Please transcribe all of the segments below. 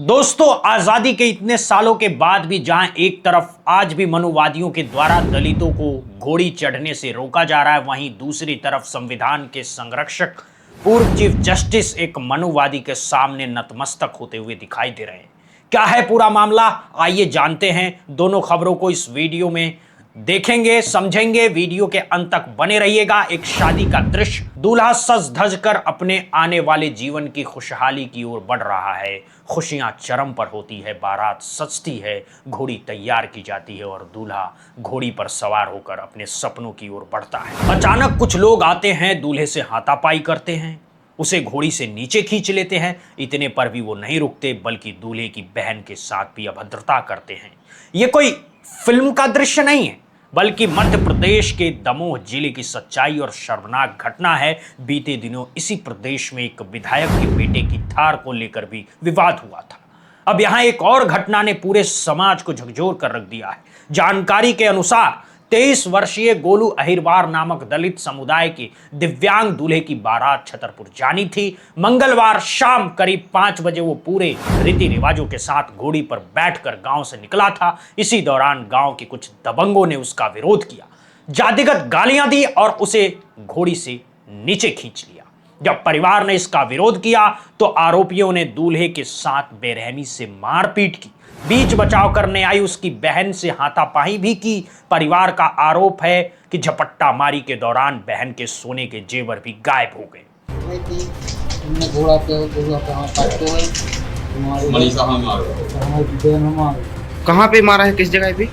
दोस्तों, आजादी के इतने सालों के बाद भी जहां एक तरफ आज भी मनुवादियों के द्वारा दलितों को घोड़ी चढ़ने से रोका जा रहा है, वहीं दूसरी तरफ संविधान के संरक्षक पूर्व चीफ जस्टिस एक मनुवादी के सामने नतमस्तक होते हुए दिखाई दे रहे हैं। क्या है पूरा मामला, आइए जानते हैं। दोनों खबरों को इस वीडियो में देखेंगे, समझेंगे। वीडियो के अंत तक बने रहिएगा। एक शादी का दृश्य, दूल्हा सज धज कर अपने आने वाले जीवन की खुशहाली की ओर बढ़ रहा है। खुशियां चरम पर होती है, बारात सजती है, घोड़ी तैयार की जाती है और दूल्हा घोड़ी पर सवार होकर अपने सपनों की ओर बढ़ता है। अचानक कुछ लोग आते हैं, दूल्हे से हाथापाई करते हैं, उसे घोड़ी से नीचे खींच लेते हैं। इतने पर भी वो नहीं रुकते, बल्कि दूल्हे की बहन के साथ भी अभद्रता करते हैं। ये कोई फिल्म का दृश्य नहीं है, बल्कि मध्य प्रदेश के दमोह जिले की सच्चाई और शर्मनाक घटना है। बीते दिनों इसी प्रदेश में एक विधायक के बेटे की थार को लेकर भी विवाद हुआ था। अब यहां एक और घटना ने पूरे समाज को झकझोर कर रख दिया है। जानकारी के अनुसार 23 वर्षीय गोलू अहिरवार नामक दलित समुदाय के दिव्यांग दूल्हे की बारात छतरपुर जानी थी। मंगलवार शाम करीब 5 बजे वो पूरे रीति रिवाजों के साथ घोड़ी पर बैठकर गांव से निकला था। इसी दौरान गांव के कुछ दबंगों ने उसका विरोध किया, जातिगत गालियां दी और उसे घोड़ी से नीचे खींच लिया। जब परिवार ने इसका विरोध किया तो आरोपियों ने दूल्हे के साथ बेरहमी से मारपीट की। बीच बचाव करने आई उसकी बहन से हाथापाई भी की। परिवार का आरोप है कि झपट्टा मारी के दौरान बहन के सोने के जेवर भी गायब हो गए। कहाँ पे मारा है, किस जगह पे?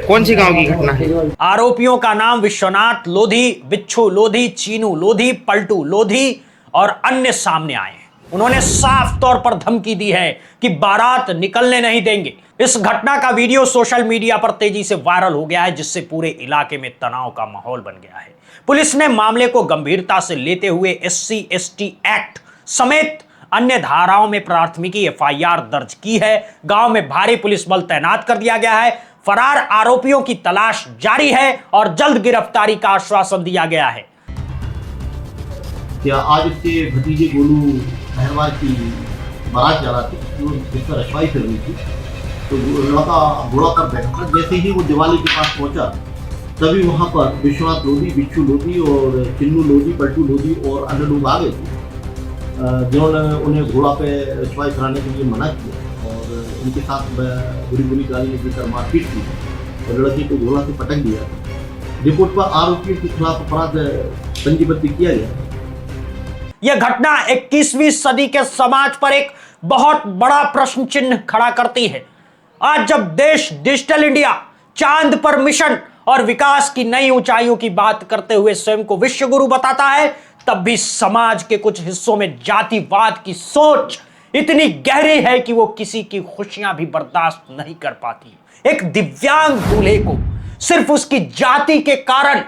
कौन सी गांव की घटना है? आरोपियों का नाम विश्वनाथ लोधी, बिच्छू लोधी, चीनू लोधी, पलटू लोधी और अन्य सामने आए हैं। उन्होंने साफ तौर पर धमकी दी है कि बारात निकलने नहीं देंगे। इस घटना का वीडियो सोशल मीडिया पर तेजी से वायरल हो गया है, जिससे पूरे इलाके में तनाव का माहौल बन गया है। पुलिस ने मामले को गंभीरता से लेते हुए SC/ST एक्ट समेत अन्य धाराओं में प्राथमिकी FIR दर्ज की है। गांव में भारी पुलिस बल तैनात कर दिया गया है। फरार आरोपियों की तलाश जारी है और जल्द गिरफ्तारी का आश्वासन दिया गया है। क्या आज इसके भतीजे गोलू अहिरवार की बारात जा रहा थी, जिस पर रखवाई चल रही थी, तो लड़का घोड़ा पर बैठा था। जैसे ही वो दिवाली के पास पहुंचा, तभी वहां पर विश्वनाथ लोधी, बिच्छू लोधी और चिन्नू लोधी, पलटू लोधी और अन्य लोग आ गए थे, जिन्होंने उन्हें घोड़ा पे रखवाई कराने के लिए मना किया और उनके साथ बुरी बुरी गाली देकर मारपीट की और लड़की को घोड़ा से पटक दिया। रिपोर्ट पर आरोपियों के खिलाफ अपराध पंजीबद्ध किया गया। यह घटना 21वीं सदी के समाज पर एक बहुत बड़ा प्रश्न चिन्ह खड़ा करती है। आज जब देश डिजिटल इंडिया, चांद पर मिशन और विकास की नई ऊंचाइयों की बात करते हुए स्वयं को विश्व गुरु बताता है, तब भी समाज के कुछ हिस्सों में जातिवाद की सोच इतनी गहरी है कि वो किसी की खुशियां भी बर्दाश्त नहीं कर पाती। एक दिव्यांग दूल्हे को सिर्फ उसकी जाति के कारण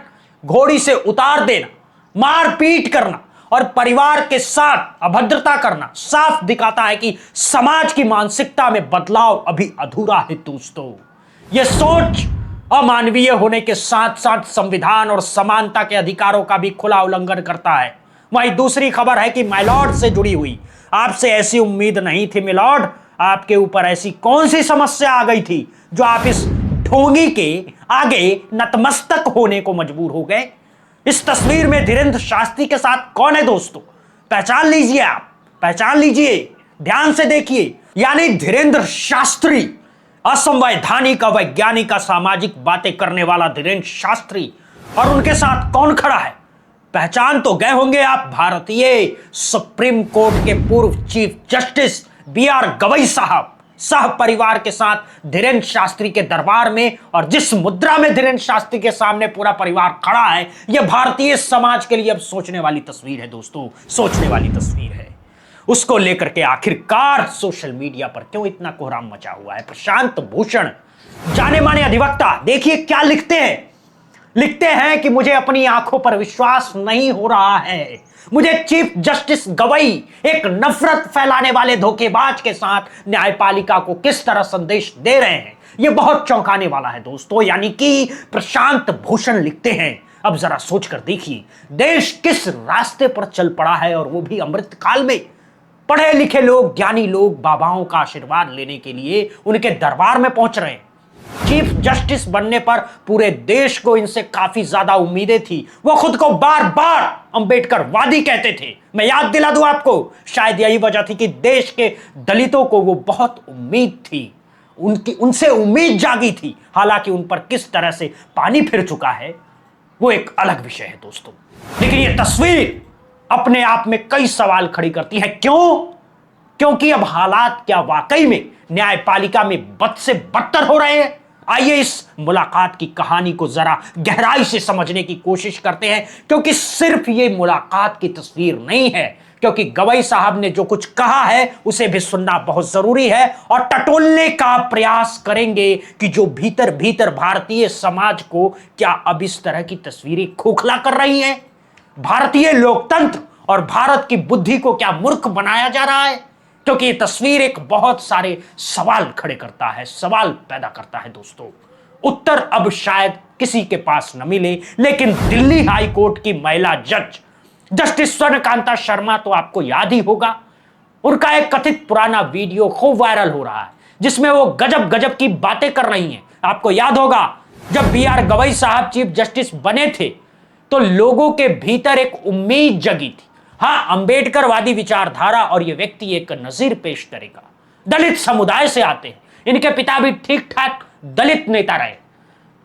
घोड़ी से उतार देना, मारपीट करना और परिवार के साथ अभद्रता करना साफ दिखाता है कि समाज की मानसिकता में बदलाव अभी अधूरा है। दोस्तों, यह सोच अमानवीय होने के साथ साथ संविधान और समानता के अधिकारों का भी खुला उल्लंघन करता है। वहीं दूसरी खबर है कि माइलॉर्ड से जुड़ी हुई। आपसे ऐसी उम्मीद नहीं थी मिलॉर्ड। आपके ऊपर ऐसी कौन सी समस्या आ गई थी जो आप इस ढोंगी के आगे नतमस्तक होने को मजबूर हो गए? इस तस्वीर में धीरेंद्र शास्त्री के साथ कौन है दोस्तों? पहचान लीजिए, आप पहचान लीजिए, ध्यान से देखिए। यानी धीरेंद्र शास्त्री, असंवैधानिक, अवैज्ञानिक, असामाजिक बातें करने वाला धीरेंद्र शास्त्री। और उनके साथ कौन खड़ा है? पहचान तो गए होंगे आप, भारतीय सुप्रीम कोर्ट के पूर्व चीफ जस्टिस BR गवई साहब सह परिवार के साथ धीरेंद्र शास्त्री के दरबार में। और जिस मुद्रा में धीरेंद्र शास्त्री के सामने पूरा परिवार खड़ा है, यह भारतीय समाज के लिए अब सोचने वाली तस्वीर है दोस्तों, सोचने वाली तस्वीर है। उसको लेकर के आखिरकार सोशल मीडिया पर क्यों इतना कोहराम मचा हुआ है? प्रशांत भूषण, जाने माने अधिवक्ता, देखिए क्या लिखते हैं। लिखते हैं कि मुझे अपनी आंखों पर विश्वास नहीं हो रहा है। मुझे चीफ जस्टिस गवई एक नफरत फैलाने वाले धोखेबाज के साथ न्यायपालिका को किस तरह संदेश दे रहे हैं, यह बहुत चौंकाने वाला है दोस्तों। यानी कि प्रशांत भूषण लिखते हैं, अब जरा सोच कर देखिए देश किस रास्ते पर चल पड़ा है, और वो भी अमृतकाल में। पढ़े लिखे लोग, ज्ञानी लोग बाबाओं का आशीर्वाद लेने के लिए उनके दरबार में पहुंच रहे हैं। चीफ जस्टिस बनने पर पूरे देश को इनसे काफी ज्यादा उम्मीदें थी। वो खुद को बार बार अंबेडकरवादी कहते थे। मैं याद दिला दूं आपको, शायद यही वजह थी कि देश के दलितों को वो बहुत उम्मीद थी, उनसे उम्मीद जागी थी। हालांकि उन पर किस तरह से पानी फिर चुका है वो एक अलग विषय है दोस्तों। लेकिन ये तस्वीर अपने आप में कई सवाल खड़ी करती है। क्यों? क्योंकि अब हालात क्या वाकई में न्यायपालिका में बद से बदतर हो रहे हैं। आइए इस मुलाकात की कहानी को जरा गहराई से समझने की कोशिश करते हैं, क्योंकि सिर्फ ये मुलाकात की तस्वीर नहीं है, क्योंकि गवई साहब ने जो कुछ कहा है उसे भी सुनना बहुत जरूरी है और टटोलने का प्रयास करेंगे कि जो भीतर भीतर भारतीय समाज को क्या अब इस तरह की तस्वीरें खोखला कर रही हैं। भारतीय लोकतंत्र और भारत की बुद्धि को क्या मूर्ख बनाया जा रहा है, क्योंकि ये तस्वीर एक बहुत सारे सवाल खड़े करता है, सवाल पैदा करता है दोस्तों। उत्तर अब शायद किसी के पास न मिले, लेकिन दिल्ली हाई कोर्ट की महिला जज जस्टिस स्वर्णकांता शर्मा तो आपको याद ही होगा। उनका एक कथित पुराना वीडियो खूब वायरल हो रहा है, जिसमें वो गजब गजब की बातें कर रही हैं। आपको याद होगा जब BR गवई साहब चीफ जस्टिस बने थे तो लोगों के भीतर एक उम्मीद जगी थी। हाँ, अंबेडकरवादी विचारधारा और ये व्यक्ति एक नजीर पेश करेगा। दलित समुदाय से आते हैं, इनके पिता भी ठीक ठाक दलित नेता रहे,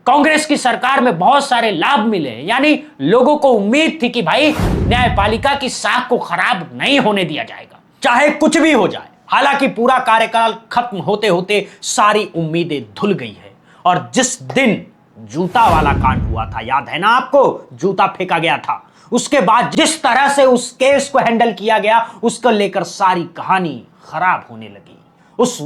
कांग्रेस की सरकार में बहुत सारे लाभ मिले, यानी लोगों को उम्मीद थी कि भाई न्यायपालिका की साख को खराब नहीं होने दिया जाएगा, चाहे कुछ भी हो जाए। हालांकि पूरा कार्यकाल खत्म होते होते सारी उम्मीदें धुल गई है। और जिस दिन जूता वाला कांड हुआ था, याद है ना आपको, जूता फेंका गया था, उसके बाद जिस तरह से उस केस को हैंडल किया गया, उसको लेकर सारी कहानी खराब होने लगी। उस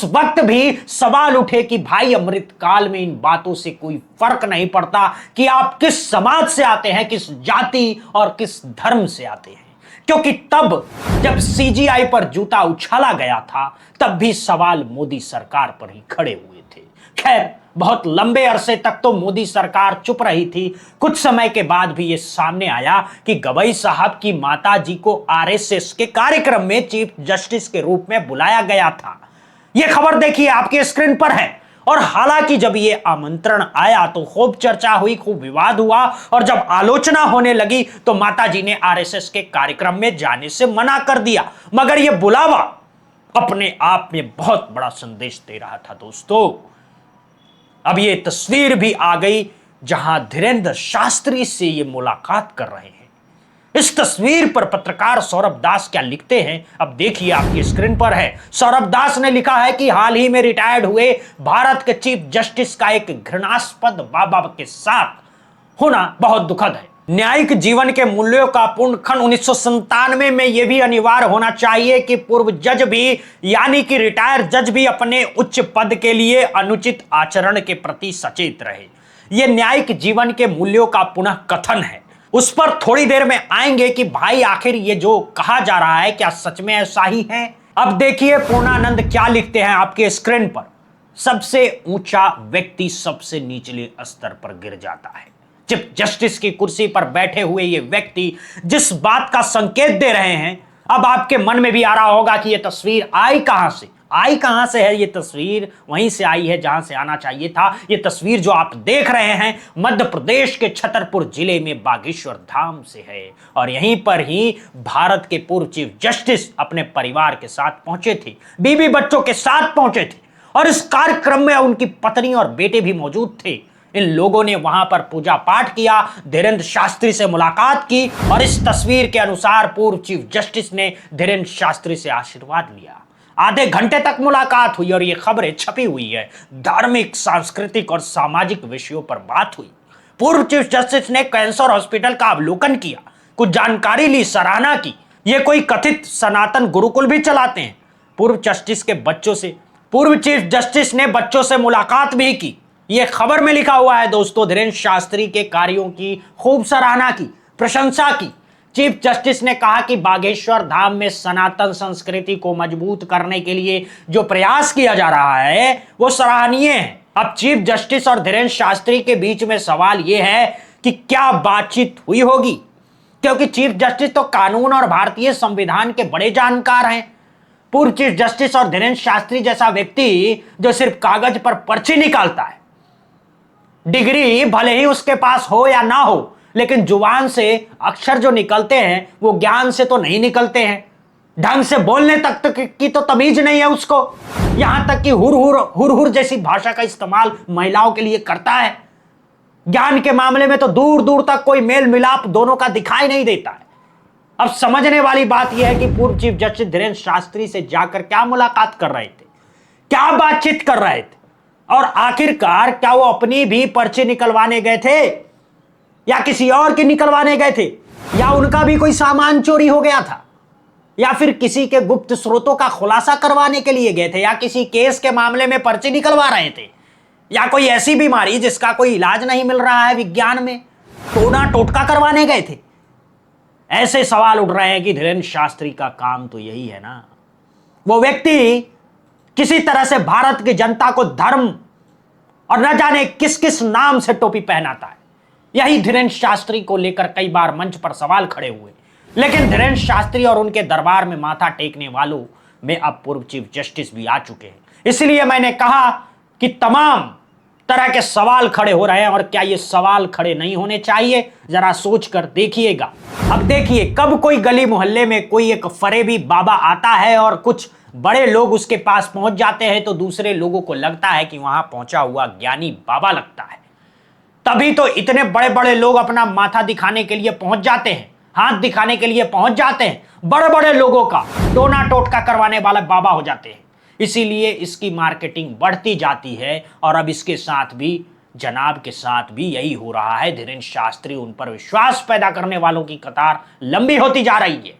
वक्त भी सवाल उठे कि भाई अमृतकाल में इन बातों से कोई फर्क नहीं पड़ता कि आप किस समाज से आते हैं, किस जाति और किस धर्म से आते हैं। क्योंकि तब जब CGI पर जूता उछाला गया था, तब भी सवाल मोदी सरकार पर ही खड़े हुए थे। खैर, बहुत लंबे अरसे तक तो मोदी सरकार चुप रही थी। कुछ समय के बाद भी यह सामने आया कि गवई साहब की माताजी को RSS के कार्यक्रम में चीफ जस्टिस के रूप में बुलाया गया था। यह खबर देखिए, आपके स्क्रीन पर है। और हालांकि जब यह आमंत्रण आया तो खूब चर्चा हुई, खूब विवाद हुआ, और जब आलोचना होने लगी तो माताजी ने RSS के कार्यक्रम में जाने से मना कर दिया। मगर यह बुलावा अपने आप में बहुत बड़ा संदेश दे रहा था दोस्तों। अब ये तस्वीर भी आ गई जहां धीरेंद्र शास्त्री से ये मुलाकात कर रहे हैं। इस तस्वीर पर पत्रकार सौरभ दास क्या लिखते हैं, अब देखिए, आपकी स्क्रीन पर है। सौरभ दास ने लिखा है कि हाल ही में रिटायर्ड हुए भारत के चीफ जस्टिस का एक घृणास्पद बाबा के साथ होना बहुत दुखद है। न्यायिक जीवन के मूल्यों का पुनर्खन 1997 में यह भी अनिवार्य होना चाहिए कि पूर्व जज भी, यानी कि रिटायर जज भी, अपने उच्च पद के लिए अनुचित आचरण के प्रति सचेत रहे। यह न्यायिक जीवन के मूल्यों का पुनः कथन है। उस पर थोड़ी देर में आएंगे कि भाई आखिर ये जो कहा जा रहा है क्या सच में ऐसा ही है। अब देखिए पूर्णानंद क्या लिखते हैं आपके स्क्रीन पर। सबसे ऊंचा व्यक्ति सबसे निचले स्तर पर गिर जाता है। चीफ जस्टिस की कुर्सी पर बैठे हुए ये व्यक्ति जिस बात का संकेत दे रहे हैं, अब आपके मन में भी आ रहा होगा कि ये तस्वीर आई कहां से है। ये तस्वीर वहीं से आई है जहां से आना चाहिए था। ये तस्वीर जो आप देख रहे हैं मध्य प्रदेश के छतरपुर जिले में बागेश्वर धाम से है, और यहीं पर ही भारत के पूर्व चीफ जस्टिस अपने परिवार के साथ पहुंचे थे, बीवी बच्चों के साथ पहुंचे थे, और इस कार्यक्रम में उनकी पत्नी और बेटे भी मौजूद थे। इन लोगों ने वहां पर पूजा पाठ किया, धीरेंद्र शास्त्री से मुलाकात की, और इस तस्वीर के अनुसार पूर्व चीफ जस्टिस ने धीरेंद्र शास्त्री से आशीर्वाद लिया। आधे घंटे तक मुलाकात हुई और ये खबरें छपी हुई है। धार्मिक, सांस्कृतिक और सामाजिक विषयों पर बात हुई। पूर्व चीफ जस्टिस ने कैंसर हॉस्पिटल का अवलोकन किया, कुछ जानकारी ली, सराहना की। ये कोई कथित सनातन गुरुकुल भी चलाते हैं। पूर्व चीफ जस्टिस ने बच्चों से मुलाकात भी की। यह खबर में लिखा हुआ है दोस्तों। धीरेंद्र शास्त्री के कार्यों की खूब सराहना की, प्रशंसा की। चीफ जस्टिस ने कहा कि बागेश्वर धाम में सनातन संस्कृति को मजबूत करने के लिए जो प्रयास किया जा रहा है वो सराहनीय है। अब चीफ जस्टिस और धीरेंद्र शास्त्री के बीच में सवाल यह है कि क्या बातचीत हुई होगी। क्योंकि चीफ जस्टिस तो कानून और भारतीय संविधान के बड़े जानकार हैं। पूर्व चीफ जस्टिस और धीरेन्द्र शास्त्री जैसा व्यक्ति जो सिर्फ कागज पर पर्ची निकालता है, डिग्री भले ही उसके पास हो या ना हो, लेकिन जुबान से अक्षर जो निकलते हैं वो ज्ञान से तो नहीं निकलते हैं। ढंग से बोलने तक की तो तमीज नहीं है उसको, यहां तक कि हुर जैसी भाषा का इस्तेमाल महिलाओं के लिए करता है। ज्ञान के मामले में तो दूर दूर तक कोई मेल मिलाप दोनों का दिखाई नहीं देता है। अब समझने वाली बात यह है कि पूर्व चीफ जस्टिस धीरेन्द्र शास्त्री से जाकर क्या मुलाकात कर रहे थे, क्या बातचीत कर रहे थे, और आखिरकार क्या वो अपनी भी पर्ची निकलवाने गए थे या किसी और की निकलवाने गए थे, या उनका भी कोई सामान चोरी हो गया था, या फिर किसी के गुप्त स्रोतों का खुलासा करवाने के लिए गए थे, या किसी केस के मामले में पर्ची निकलवा रहे थे, या कोई ऐसी बीमारी जिसका कोई इलाज नहीं मिल रहा है विज्ञान में, टोना टोटका करवाने गए थे। ऐसे सवाल उठ रहे हैं कि धीरेन्द्र शास्त्री का काम तो यही है ना। वो व्यक्ति किसी तरह से भारत की जनता को धर्म और न जाने किस किस नाम से टोपी पहनाता है। यही धीरेन्द्र शास्त्री को लेकर कई बार मंच पर सवाल खड़े हुए, लेकिन धीरेन्द्र शास्त्री और उनके दरबार में माथा टेकने वालों में अब पूर्व चीफ जस्टिस भी आ चुके हैं। इसलिए मैंने कहा कि तमाम तरह के सवाल खड़े हो रहे हैं, और क्या ये सवाल खड़े नहीं होने चाहिए, जरा सोच कर देखिएगा। अब देखिए, कब कोई गली मोहल्ले में कोई एक फरेबी बाबा आता है और कुछ बड़े लोग उसके पास पहुंच जाते हैं तो दूसरे लोगों को लगता है कि वहां पहुंचा हुआ ज्ञानी बाबा लगता है। तभी तो इतने बड़े बड़े लोग अपना माथा दिखाने के लिए पहुंच जाते हैं, हाथ दिखाने के लिए पहुंच जाते हैं, बड़े बड़े लोगों का टोना टोटका करवाने वाला बाबा हो जाते हैं। इसीलिए इसकी मार्केटिंग बढ़ती जाती है, और अब इसके साथ भी, जनाब के साथ भी यही हो रहा है। धीरेन्द्र शास्त्री, उन पर विश्वास पैदा करने वालों की कतार लंबी होती जा रही है,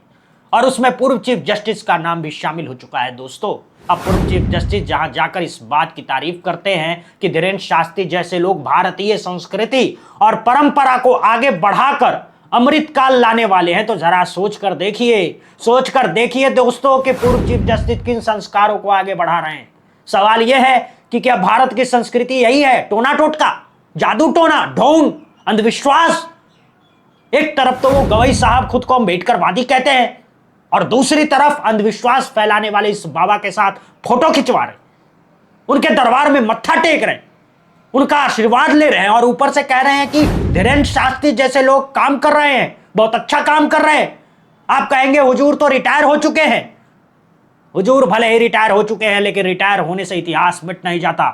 और उसमें पूर्व चीफ जस्टिस का नाम भी शामिल हो चुका है। दोस्तों, अब पूर्व चीफ जस्टिस जहां जाकर इस बात की तारीफ करते हैं कि धीरेन्द्र शास्त्री जैसे लोग भारतीय संस्कृति और परंपरा को आगे बढ़ाकर अमृत काल लाने वाले हैं, तो जरा सोच कर देखिए दोस्तों कि पूर्व चीफ जस्टिस किन संस्कारों को आगे बढ़ा रहे हैं। सवाल यह है कि क्या भारत की संस्कृति यही है, टोना टोटका, जादू टोना, ढोंग, अंधविश्वास? एक तरफ तो वो गवई साहब खुद को अम्बेडकरवादी कहते हैं, और दूसरी तरफ अंधविश्वास फैलाने वाले इस बाबा के साथ फोटो खिंचवा रहे, उनके दरबार में मत्था टेक रहे, उनका आशीर्वाद ले रहे हैं, और ऊपर से कह रहे हैं कि धीरेन्द्र शास्त्री जैसे लोग काम कर रहे हैं, बहुत अच्छा काम कर रहे हैं। आप कहेंगे हुजूर तो रिटायर हो चुके हैं। हुजूर भले ही रिटायर हो चुके हैं, लेकिन रिटायर होने से इतिहास मिट नहीं जाता।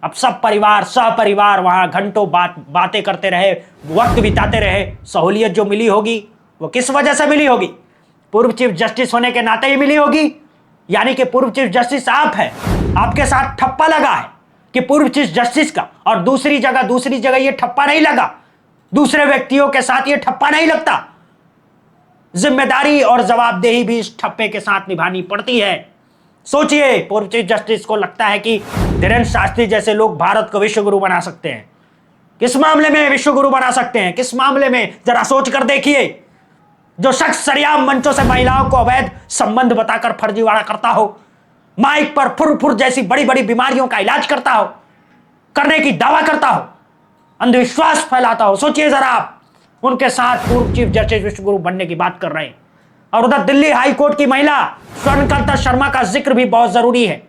अब सब परिवार सहपरिवार वहां घंटों बातें करते रहे, वक्त बिताते रहे। सहूलियत जो मिली होगी वो किस वजह से मिली होगी? पूर्व चीफ जस्टिस होने के नाते ही मिली होगी। यानी कि पूर्व चीफ जस्टिस आप है, आपके साथ ठप्पा लगा है कि पूर्व चीफ जस्टिस का, और दूसरी जगह ये ठप्पा नहीं लगा, दूसरे व्यक्तियों के साथ ये ठप्पा नहीं लगता। जिम्मेदारी और जवाबदेही भी इस ठप्पे के साथ निभानी पड़ती है। सोचिए, पूर्व चीफ जस्टिस को लगता है कि धीरेन्द्र शास्त्री जैसे लोग भारत को विश्व गुरु बना सकते हैं। किस मामले में विश्व गुरु बना सकते हैं? किस मामले में? जरा सोच कर देखिए। जो शख्स सरियाम मंचों से महिलाओं को अवैध संबंध बताकर फर्जीवाड़ा करता हो, माइक पर फुर जैसी बड़ी बड़ी बीमारियों का इलाज करता हो, करने की दावा करता हो, अंधविश्वास फैलाता हो, सोचिए जरा आप, उनके साथ पूर्व चीफ जस्टिस विश्व गुरु बनने की बात कर रहे हैं। और उधर दिल्ली हाई कोर्ट की महिला स्वर्णकांता शर्मा का जिक्र भी बहुत जरूरी है।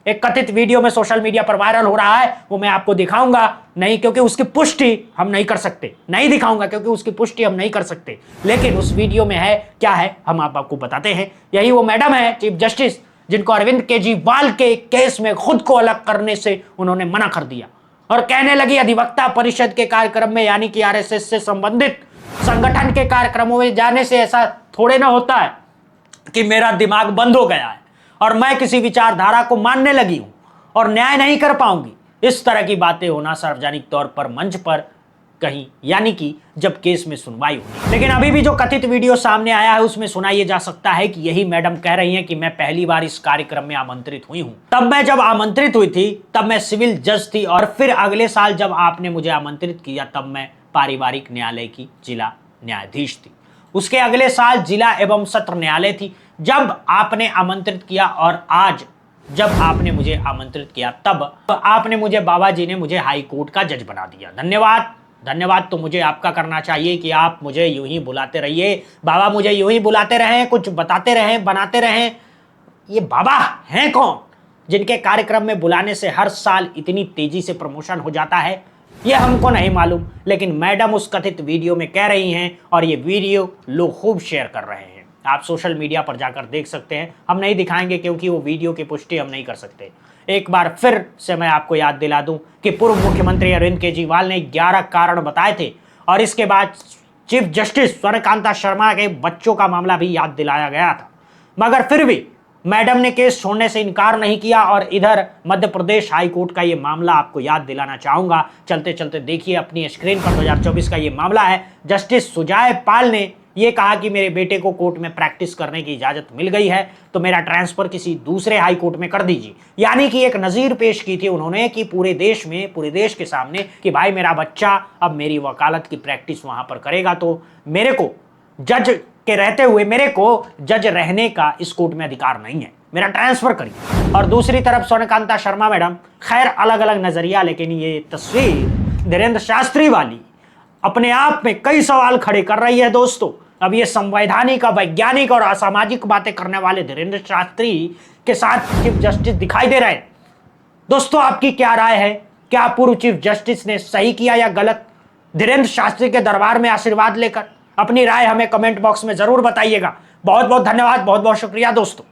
एक कथित वीडियो में सोशल मीडिया पर वायरल हो रहा है, वो मैं आपको दिखाऊंगा नहीं, क्योंकि उसकी पुष्टि हम नहीं कर सकते, नहीं दिखाऊंगा क्योंकि उसकी पुष्टि हम नहीं कर सकते। लेकिन उस वीडियो में है क्या है, हम आपको बताते हैं। यही वो मैडम है चीफ जस्टिस जिनको अरविंद केजरीवाल के केस में खुद को अलग करने से उन्होंने मना कर दिया, और कहने लगी अधिवक्ता परिषद के कार्यक्रम में, यानी कि आरएसएस से संबंधित संगठन के कार्यक्रमों में जाने से ऐसा थोड़े ना होता है कि मेरा दिमाग बंद हो गया है और मैं किसी विचारधारा को मानने लगी हूं और न्याय नहीं कर पाऊंगी। इस तरह की बातें होना सार्वजनिक तौर पर मंच पर कहीं, यानी कि जब केस में सुनवाई हुई। लेकिन अभी भी जो कथित वीडियो सामने आया है उसमें सुना यह जा सकता है कि यही मैडम कह रही हैं कि मैं पहली बार इस कार्यक्रम में आमंत्रित हुई हूं। तब मैं जब आमंत्रित हुई थी तब मैं सिविल जज थी, और फिर अगले साल जब आपने मुझे आमंत्रित किया तब मैं पारिवारिक न्यायालय की जिला न्यायाधीश थी। उसके अगले साल जिला एवं सत्र न्यायालय थी जब आपने आमंत्रित किया, और आज जब आपने मुझे आमंत्रित किया तब आपने मुझे, बाबा जी ने मुझे हाई कोर्ट का जज बना दिया। धन्यवाद। धन्यवाद तो मुझे आपका करना चाहिए कि आप मुझे यूं ही बुलाते रहिए, बाबा मुझे यूं ही बुलाते रहें, कुछ बताते रहें, बनाते रहें। ये बाबा हैं कौन जिनके कार्यक्रम में बुलाने से हर साल इतनी तेजी से प्रमोशन हो जाता है? ये हमको नहीं मालूम, लेकिन मैडम उस कथित वीडियो में कह रही हैं और ये वीडियो लोग खूब शेयर कर रहे हैं। आप सोशल मीडिया पर जाकर देख सकते हैं, हम नहीं दिखाएंगे क्योंकि वो वीडियो की पुष्टि हम नहीं कर सकते। एक बार फिर से मैं आपको याद दिला दूं कि पूर्व मुख्यमंत्री अरविंद केजरीवाल ने 11 कारण बताए थे और इसके बाद चीफ जस्टिस सूर्यकांता शर्मा के बच्चों का मामला भी याद दिलाया गया था, मगर फिर भी मैडम ने केस छोड़ने से इनकार नहीं किया। और इधर मध्य प्रदेश हाई कोर्ट का ये मामला आपको याद दिलाना चाहूंगा, चलते चलते देखिए अपनी स्क्रीन पर 2024 का ये मामला है। जस्टिस सुजाय पाल ने ये कहा कि मेरे बेटे को कोर्ट में प्रैक्टिस करने की इजाजत मिल गई है तो मेरा ट्रांसफर किसी दूसरे हाई कोर्ट में कर दीजिए। यानी कि एक नजीर पेश की थी उन्होंने कि पूरे देश में, पूरे देश के सामने कि भाई मेरा बच्चा अब मेरी वकालत की प्रैक्टिस वहां पर करेगा तो मेरे को जज के रहते हुए मेरे को जज रहने का इस कोर्ट में अधिकार नहीं है, मेरा ट्रांसफर करिए। और दूसरी तरफ सूर्यकांता शर्मा मैडम, खैर अलग अलग नजरिया, लेकिन ये तस्वीर धीरेन्द्र शास्त्री वाली अपने आप में कई सवाल खड़े कर रही है दोस्तों। अब ये संवैधानिक, वैज्ञानिक और असामाजिक बातें करने वाले धीरेन्द्र शास्त्री के साथ चीफ जस्टिस दिखाई दे रहे हैं। दोस्तों आपकी क्या राय है? क्या पूर्व चीफ जस्टिस ने सही किया या गलत धीरेन्द्र शास्त्री के दरबार में आशीर्वाद लेकर? अपनी राय हमें कमेंट बॉक्स में जरूर बताइएगा। बहुत बहुत धन्यवाद, बहुत बहुत शुक्रिया दोस्तों।